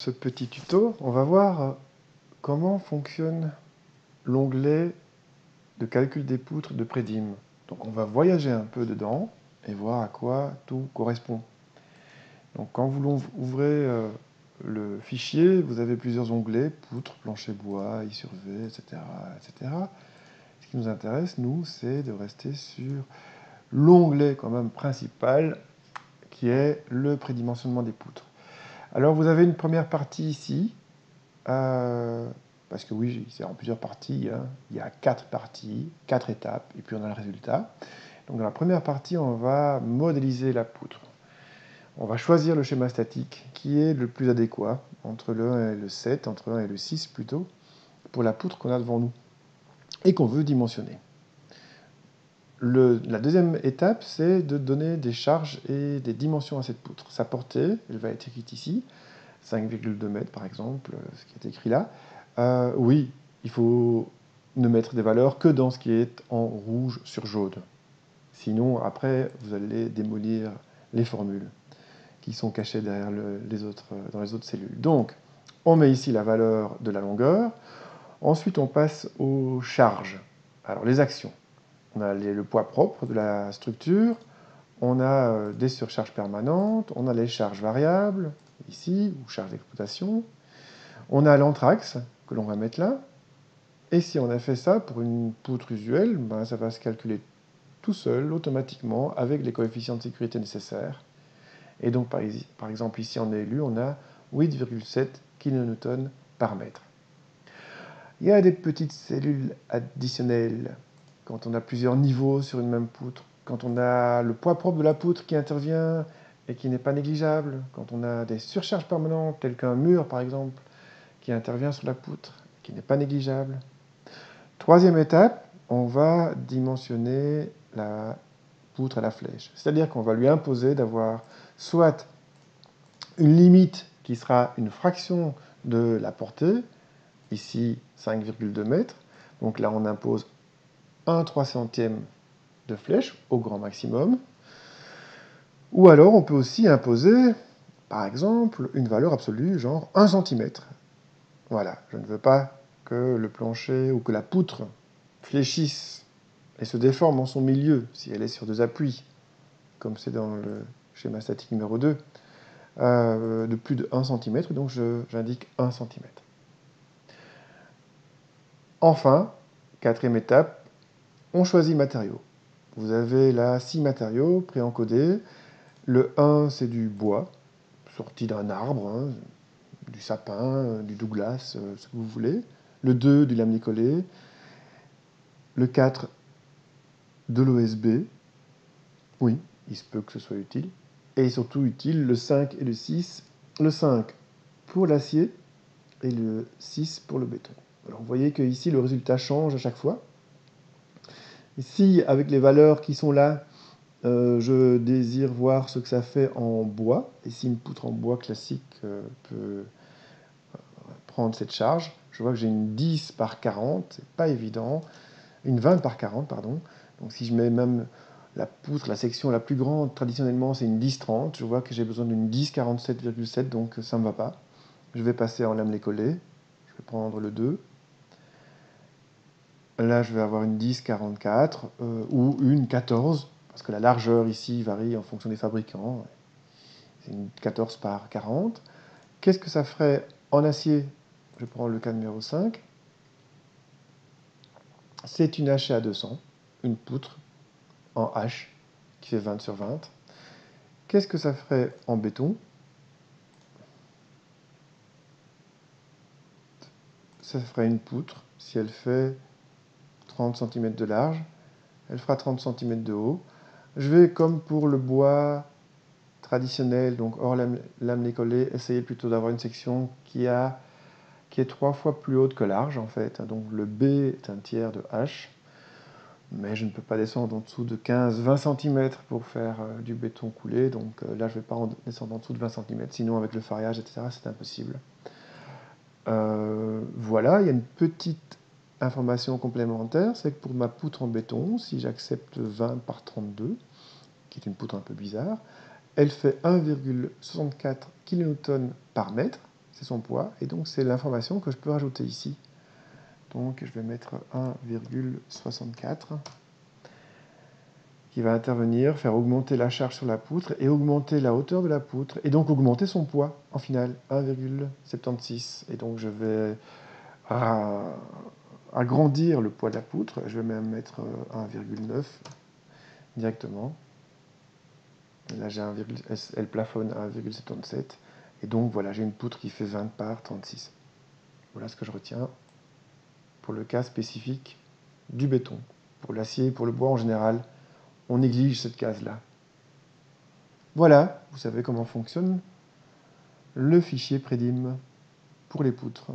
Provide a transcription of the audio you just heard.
Ce petit tuto, on va voir comment fonctionne l'onglet de calcul des poutres de Predim. Donc on va voyager un peu dedans et voir à quoi tout correspond. Donc quand vous ouvrez le fichier, vous avez plusieurs onglets, poutres, plancher bois, I sur V, etc., etc. Ce qui nous intéresse, nous, c'est de rester sur l'onglet quand même principal qui est le prédimensionnement des poutres. Alors vous avez une première partie ici, parce que oui, c'est en plusieurs parties, hein. Il y a 4 parties, 4 étapes, et puis on a le résultat. Donc dans la première partie, on va modéliser la poutre. On va choisir le schéma statique qui est le plus adéquat, entre le 1 et le 7, entre 1 et le 6 plutôt, pour la poutre qu'on a devant nous, et qu'on veut dimensionner. La deuxième étape, c'est de donner des charges et des dimensions à cette poutre. Sa portée, elle va être écrite ici, 5,2 mètres par exemple, ce qui est écrit là. Oui, il faut ne mettre des valeurs que dans ce qui est en rouge sur jaune. Sinon, après, vous allez démolir les formules qui sont cachées derrière dans les autres cellules. Donc, on met ici la valeur de la longueur. Ensuite, on passe aux charges. Alors, les actions. On a le poids propre de la structure, on a des surcharges permanentes, on a les charges variables, ici, ou charges d'exploitation, on a l'anthrax, que l'on va mettre là, et si on a fait ça pour une poutre usuelle, ben, ça va se calculer tout seul, automatiquement, avec les coefficients de sécurité nécessaires. Et donc, par exemple, ici en élu, on a 8,7 kN par mètre. Il y a des petites cellules additionnelles quand on a plusieurs niveaux sur une même poutre, quand on a le poids propre de la poutre qui intervient et qui n'est pas négligeable, quand on a des surcharges permanentes telles qu'un mur par exemple qui intervient sur la poutre, qui n'est pas négligeable. Troisième étape, on va dimensionner la poutre à la flèche, c'est-à-dire qu'on va lui imposer d'avoir soit une limite qui sera une fraction de la portée, ici 5,2 mètres, donc là on impose 1/300 de flèche au grand maximum. Ou alors on peut aussi imposer, par exemple, une valeur absolue, genre 1 cm. Voilà, je ne veux pas que le plancher ou que la poutre fléchisse et se déforme en son milieu si elle est sur 2 appuis, comme c'est dans le schéma statique numéro 2, de plus de 1 cm, donc j'indique 1 cm. Enfin, quatrième étape, on choisit le matériau. Vous avez là 6 matériaux préencodés. Le 1, c'est du bois, sorti d'un arbre, hein, du sapin, du Douglas, ce que vous voulez. Le 2, du lame collé. Le 4, de l'OSB. Oui, il se peut que ce soit utile. Et surtout utile, le 5 et le 6. Le 5 pour l'acier et le 6 pour le béton. Alors vous voyez que ici le résultat change à chaque fois. Ici, avec les valeurs qui sont là, je désire voir ce que ça fait en bois. Et si une poutre en bois classique peut prendre cette charge, je vois que j'ai une 10 par 40, c'est pas évident, une 20 par 40, pardon. Donc si je mets même la poutre, la section la plus grande, traditionnellement c'est une 10-30, je vois que j'ai besoin d'une 10-47,7, donc ça ne me va pas. Je vais passer en lame collé, je vais prendre le 2. Là je vais avoir une 10-44 ou une 14, parce que la largeur ici varie en fonction des fabricants. C'est une 14 par 40. Qu'est-ce que ça ferait en acier? Je prends le cas numéro 5. C'est une HA200, une poutre en H qui fait 20 sur 20. Qu'est-ce que ça ferait en béton? Ça ferait une poutre, si elle fait 30 cm de large, elle fera 30 cm de haut. Je vais, comme pour le bois traditionnel, donc hors lame collée, essayer plutôt d'avoir une section qui est 3 fois plus haute que large, en fait. Donc le B est un tiers de H. Mais je ne peux pas descendre en dessous de 15-20 cm pour faire du béton coulé, donc là je ne vais pas descendre en dessous de 20 cm, sinon avec le farillage, etc., c'est impossible. Voilà, il y a une petite information complémentaire, c'est que pour ma poutre en béton, si j'accepte 20 par 32, qui est une poutre un peu bizarre, elle fait 1,64 kN par mètre, c'est son poids, et donc c'est l'information que je peux rajouter ici. Donc je vais mettre 1,64 qui va intervenir, faire augmenter la charge sur la poutre et augmenter la hauteur de la poutre, et donc augmenter son poids en final, 1,76. Et donc je vais agrandir le poids de la poutre, je vais même mettre 1,9 directement. Là, elle plafonne à 1,77. Et donc, voilà, j'ai une poutre qui fait 20 par 36. Voilà ce que je retiens pour le cas spécifique du béton. Pour l'acier et pour le bois en général, on néglige cette case-là. Voilà, vous savez comment fonctionne le fichier Predim pour les poutres.